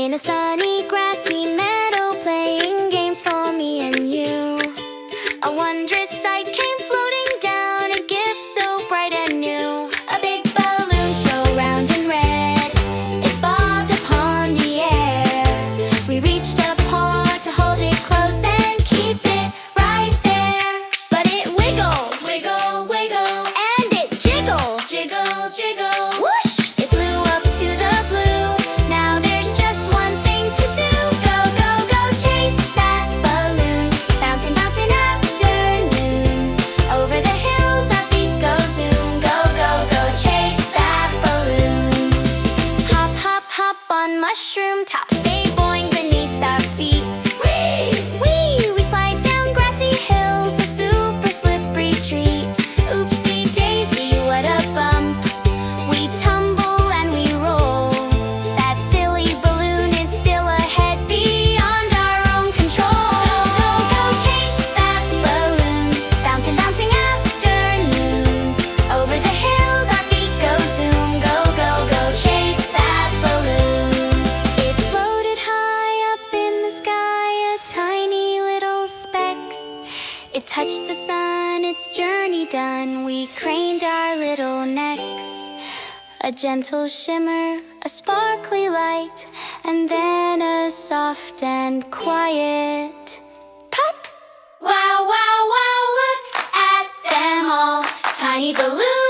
in a sunny, grassy meadow, playing games for me and you. A wondrous sight came floating down, a gift so bright and new. A big balloon so round and red, it bobbed upon the air. We reached a paw to hold it close and keep it right there. But it wiggled, wiggle, wiggle, and it jiggled, jiggle, jiggle. Whoosh! It flew up to the blue. Now there's just one thing to do. Go, go, go, chase that balloon. Bouncing, bouncing afternoon. Over the hills our feet go zoom. Go, go, go, chase that balloon. Hop, hop, hop on mushroom tops. They boing beneath our feet. Wee! We slide down grassy hills, a super slippery treat. Oopsie daisy, what a bump. We tumble and we roll. That silly balloon is still ahead, beyond our own control. Go, go, go, chase that balloon. Bouncing, bouncing afternoon. Over the hills our feet go zoom. Go, go, go, chase that balloon. It floated high up in the sky, a tiny little speck. It touched the sun, its journey done. We craned our little necks. A gentle shimmer, a sparkly light, and then a soft and quiet pop! Wow, wow, wow, look at them all. Tiny balloons